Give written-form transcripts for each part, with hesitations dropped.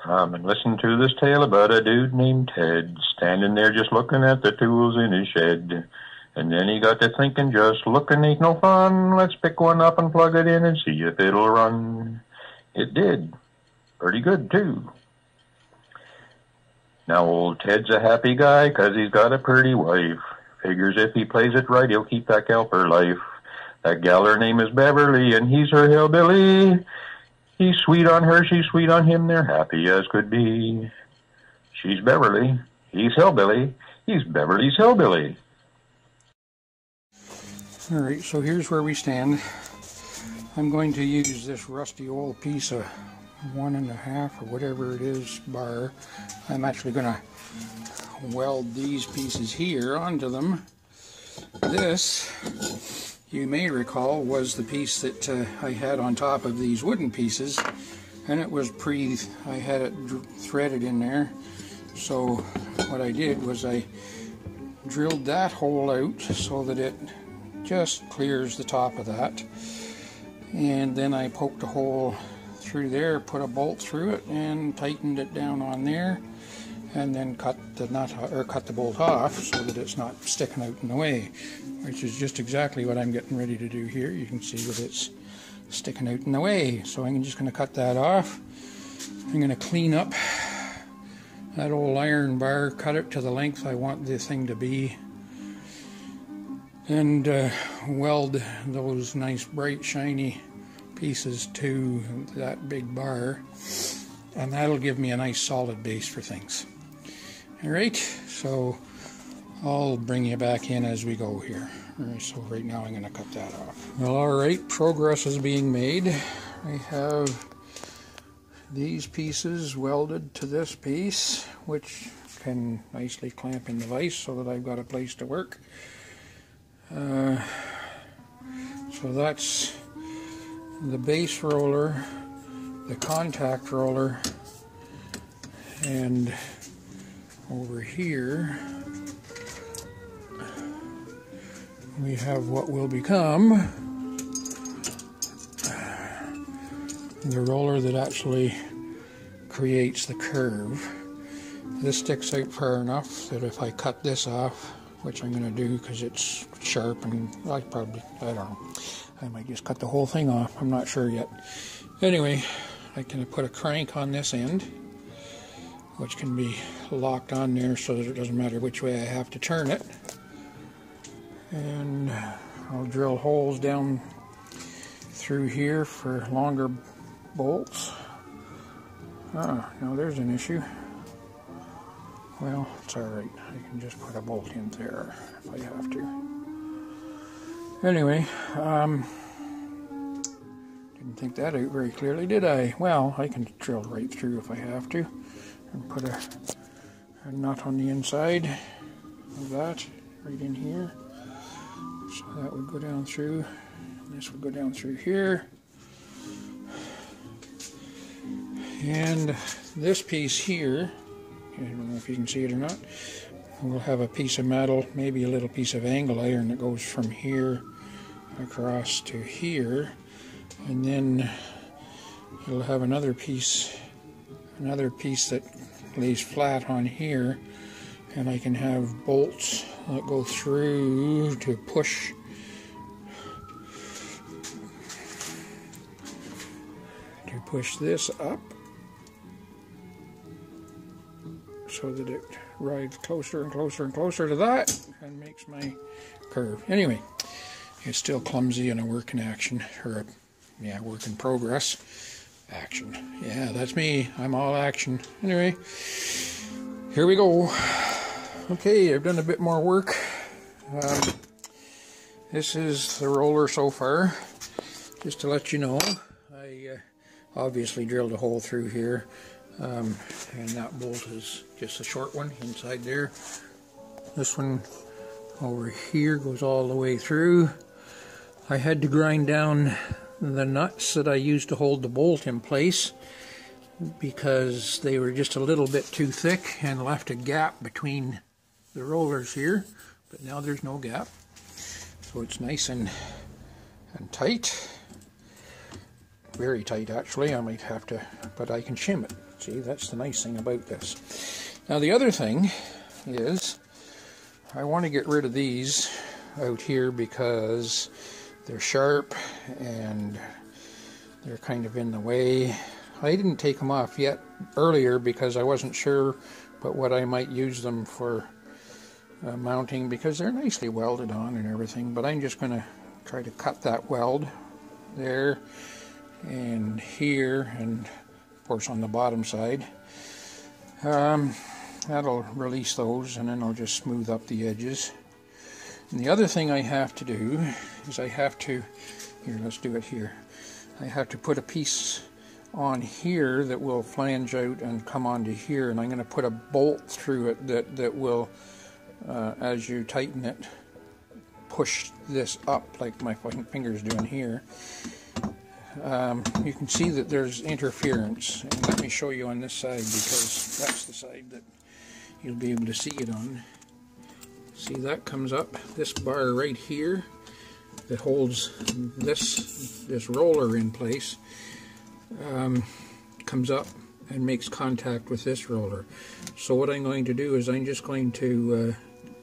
And listen to this tale about a dude named Ted, standing there just looking at the tools in his shed. And then he got to thinking, just looking ain't no fun. Let's pick one up and plug it in and see if it'll run. It did. Pretty good, too. Now old Ted's a happy guy 'cause he's got a pretty wife. Figures if he plays it right, he'll keep that gal for life. That gal, her name is Beverly, and he's her hillbilly. He's sweet on her, she's sweet on him, they're happy as could be. She's Beverly, he's Hillbilly, he's Beverly's hillbilly. Alright, so here's where we stand. I'm going to use this rusty old piece of 1.5 or whatever it is bar. I'm actually going to weld these pieces here onto them. This, you may recall, was the piece that I had on top of these wooden pieces, and it was I had it threaded in there. So what I did was I drilled that hole out so that it just clears the top of that, and then I poked a hole through there, put a bolt through it, and tightened it down on there, and then cut the bolt off so that it's not sticking out in the way, which is just exactly what I'm getting ready to do here. You can see that it's sticking out in the way, so I'm just going to cut that off. I'm going to clean up that old iron bar, cut it to the length I want the thing to be, and weld those nice bright shiny pieces to that big bar, and that'll give me a nice solid base for things. Alright, so I'll bring you back in as we go here. Alright, so right now I'm going to cut that off. Well, alright, progress is being made. I have these pieces welded to this piece, which can nicely clamp in the vise so that I've got a place to work. So that's the base roller, the contact roller, and over here we have what will become the roller that actually creates the curve. This sticks out far enough that if I cut this off, which I'm going to do because it's sharp, and I don't know, I might just cut the whole thing off, I'm not sure yet. Anyway, I can put a crank on this end, which can be locked on there so that it doesn't matter which way I have to turn it. And I'll drill holes down through here for longer bolts. Now there's an issue. Well, it's alright. I can just put a bolt in there if I have to. Anyway, didn't think that out very clearly, did I? Well, I can drill right through if I have to, and put a nut on the inside of that right in here. So that would go down through, and this would go down through here. And this piece here, I don't know if you can see it or not, we'll have a piece of metal, maybe a little piece of angle iron that goes from here across to here, and then you'll have another piece that lays flat on here, and I can have bolts that go through to push this up so that it rides closer and closer and closer to that and makes my curve. Anyway, it's still clumsy and a work in action, or a work in progress. Action. Yeah, that's me. I'm all action. Anyway, here we go. Okay, I've done a bit more work. This is the roller so far. Just to let you know, I obviously drilled a hole through here, and that bolt is just a short one inside there. This one over here goes all the way through. I had to grind down the nuts that I used to hold the bolt in place because they were just a little bit too thick and left a gap between the rollers here, but now there's no gap, so it's nice and tight. very tight actually. I might have to, but I can shim it. See, that's the nice thing about this. Now the other thing is I want to get rid of these out here because they're sharp and they're kind of in the way. I didn't take them off yet earlier because I wasn't sure but what I might use them for mounting, because they're nicely welded on and everything, but I'm just going to try to cut that weld there and here, and of course on the bottom side. That'll release those, and then I'll just smooth up the edges. And the other thing I have to do is I have to, here, let's do it here. I have to put a piece on here that will flange out and come onto here, and I'm going to put a bolt through it that will, as you tighten it, push this up like my finger's doing here. You can see that there's interference, and let me show you on this side, because that's the side that you'll be able to see it on. See, that comes up, this bar right here that holds this roller in place, comes up and makes contact with this roller. So what I'm going to do is I'm just going to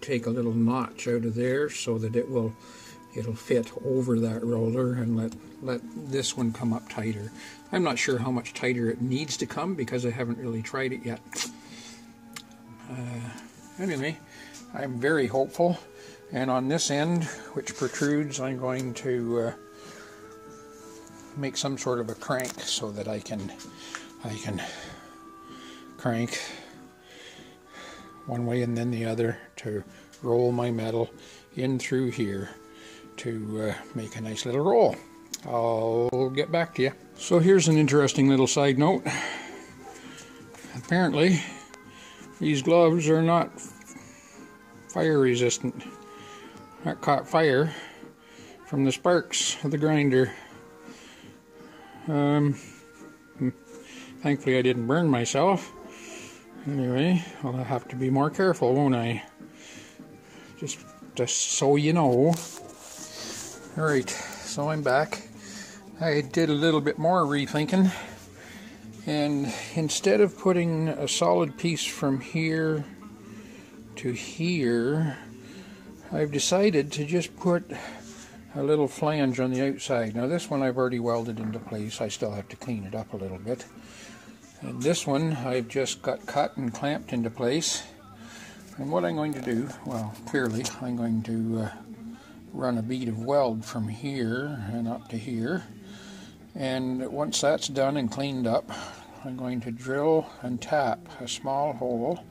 take a little notch out of there so that it'll fit over that roller, and let this one come up tighter. I'm not sure how much tighter it needs to come because I haven't really tried it yet. Anyway, I'm very hopeful, and on this end, which protrudes, I'm going to make some sort of a crank so that I can crank one way and then the other to roll my metal in through here to make a nice little roll. I'll get back to you. So here's an interesting little side note. Apparently these gloves are not fire resistant. That caught fire from the sparks of the grinder. Thankfully I didn't burn myself. Anyway, I'll have to be more careful, won't I? Just so you know. Alright, so I'm back. I did a little bit more rethinking, and instead of putting a solid piece from here to here, I've decided to just put a little flange on the outside. Now this one I've already welded into place. I still have to clean it up a little bit. And this one I've just got cut and clamped into place. And what I'm going to do, well, clearly I'm going to run a bead of weld from here and up to here. And once that's done and cleaned up, I'm going to drill and tap a small hole,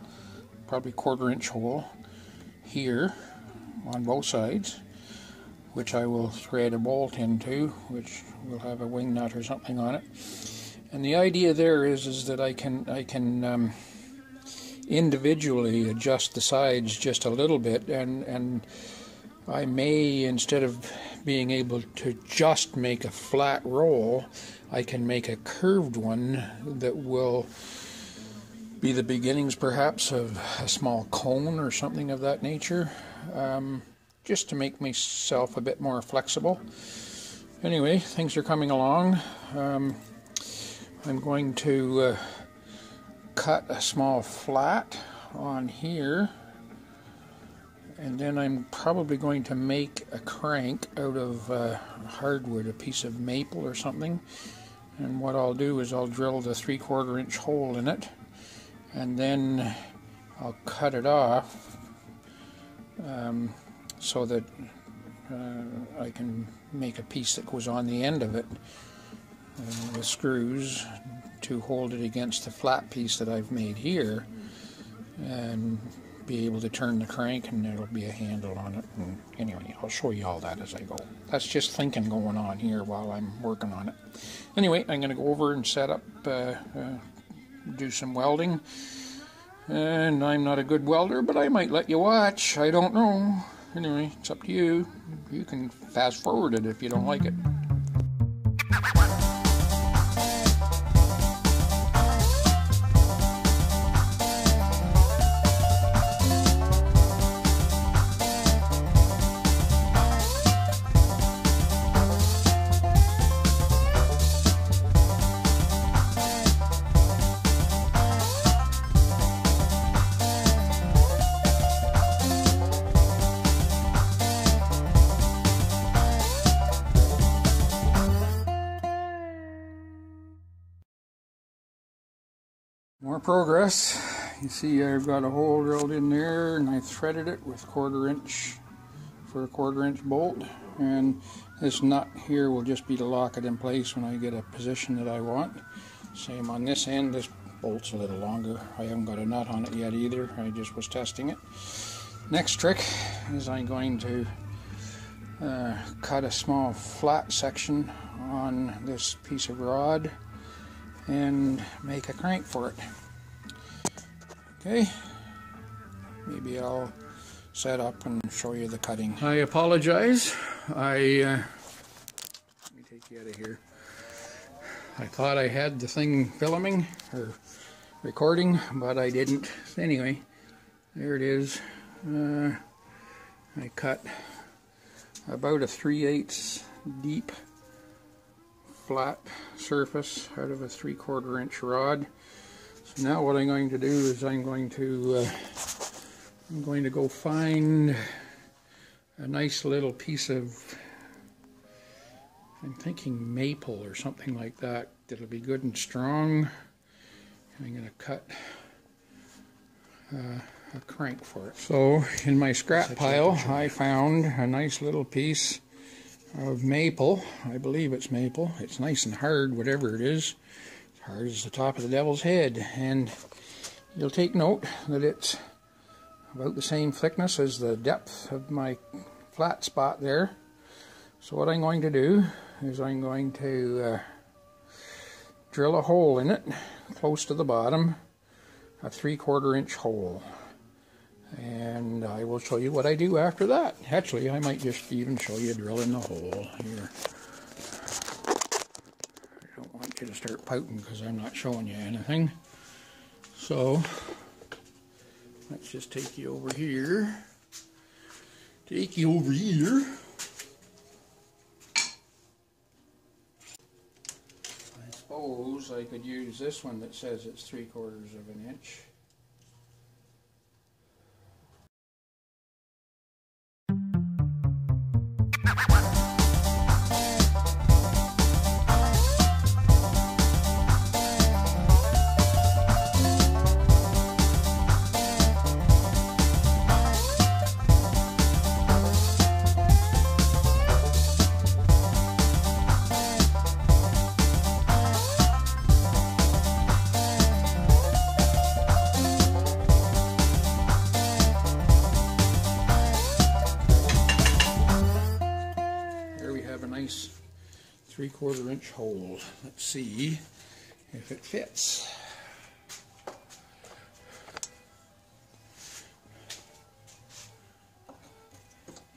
probably 1/4 inch hole, here on both sides, which I will thread a bolt into, which will have a wing nut or something on it. And the idea there is that I can individually adjust the sides just a little bit, and I may, instead of being able to just make a flat roll, I can make a curved one that will be the beginnings perhaps of a small cone or something of that nature, just to make myself a bit more flexible. Anyway, things are coming along. I'm going to cut a small flat on here, and then I'm probably going to make a crank out of hardwood, a piece of maple or something. And what I'll do is I'll drill the 3/4 inch hole in it, and then I'll cut it off so that I can make a piece that goes on the end of it with screws to hold it against the flat piece that I've made here, and be able to turn the crank, and there'll be a handle on it. And anyway, I'll show you all that as I go. That's just thinking going on here while I'm working on it. Anyway, I'm going to go over and set up, do some welding. And I'm not a good welder, but I might let you watch. I don't know. Anyway, it's up to you. You can fast forward it if you don't like it. More progress. You see I've got a hole drilled in there and I threaded it with 1/4 inch for a 1/4 inch bolt, and this nut here will just be to lock it in place when I get a position that I want. Same on this end. This bolt's a little longer. I haven't got a nut on it yet either. I just was testing it. Next trick is I'm going to cut a small flat section on this piece of rod and make a crank for it. Okay, maybe I'll set up and show you the cutting. I apologize. Let me take you out of here. I thought I had the thing filming or recording, but I didn't. Anyway, there it is. I cut about a 3/8 deep flat surface out of a 3/4 inch rod. So now what I'm going to do is I'm going to go find a nice little piece of, I'm thinking maple or something like that, that'll be good and strong. I'm going to cut a crank for it. So in my scrap pile I found a nice little piece of maple. I believe it's maple. It's nice and hard, whatever it is. As hard as the top of the devil's head. And you'll take note that it's about the same thickness as the depth of my flat spot there. So what I'm going to do is I'm going to drill a hole in it close to the bottom, a 3/4 inch hole. And I will show you what I do after that. Actually, I might just even show you drilling the hole here. I don't want you to start pouting because I'm not showing you anything. So, let's just take you over here. I suppose I could use this one that says it's 3/4 of an inch. Have a nice 3/4 inch hole. Let's see if it fits.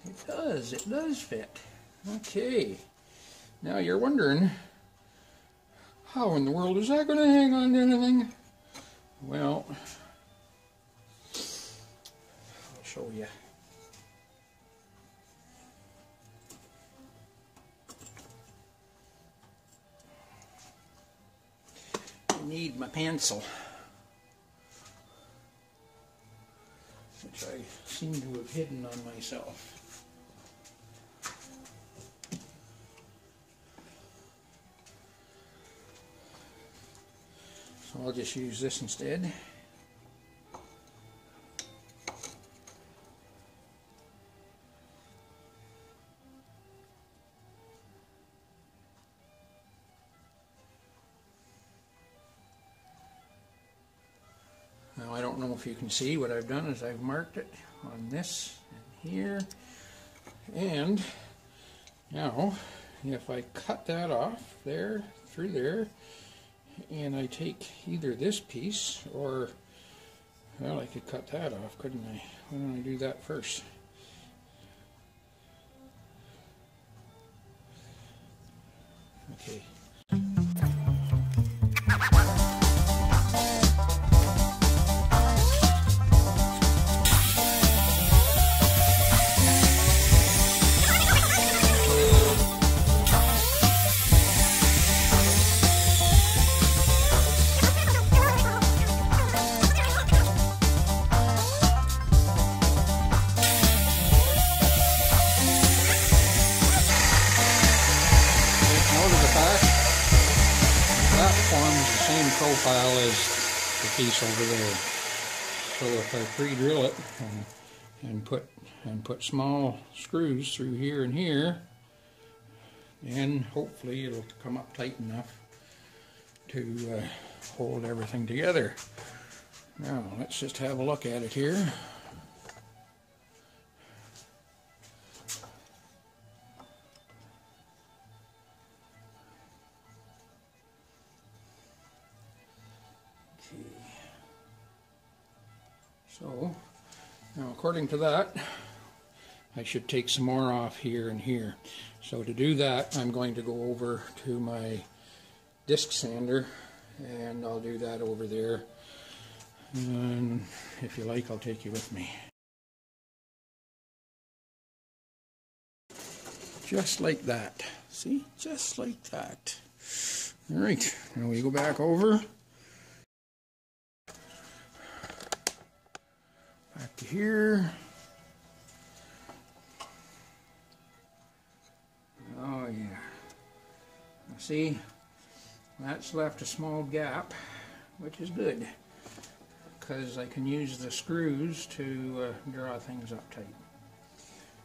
It does fit. Okay. Now you're wondering, how in the world is that going to hang on to anything? Well, I'll show you. Need my pencil, which I seem to have hidden on myself. So I'll just use this instead. Now I don't know if you can see what I've done is I've marked it on this and here, and now if I cut that off there through there and I take either this piece or, well, I could cut that off, couldn't I? Why don't I do that first? Okay. Forms the same profile as the piece over there. So if I pre-drill it and put small screws through here and here, then hopefully it'll come up tight enough to hold everything together. Now let's just have a look at it here. So, now according to that, I should take some more off here and here. So to do that, I'm going to go over to my disc sander, and I'll do that over there. And if you like, I'll take you with me. Just like that. See? Just like that. All right, now we go back over. Back to here. Oh yeah. See, that's left a small gap, which is good, because I can use the screws to draw things up tight.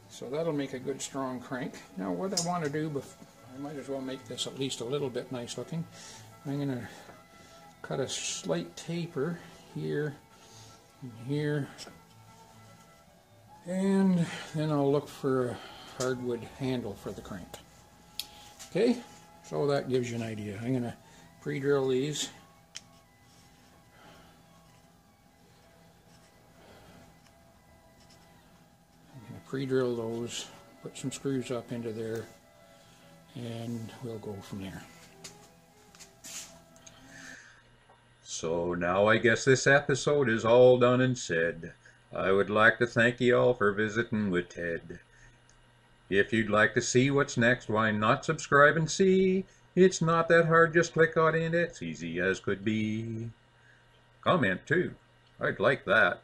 So that'll make a good strong crank. Now what I want to do, I might as well make this at least a little bit nice looking. I'm going to cut a slight taper here and here. And then I'll look for a hardwood handle for the crank. Okay, so that gives you an idea. I'm going to pre-drill these. I'm going to pre-drill those, put some screws up into there, and we'll go from there. So now I guess this episode is all done and said. I would like to thank you all for visiting with Ted. If you'd like to see what's next, why not subscribe and see? It's not that hard, just click on it, it's easy as could be. Comment too, I'd like that.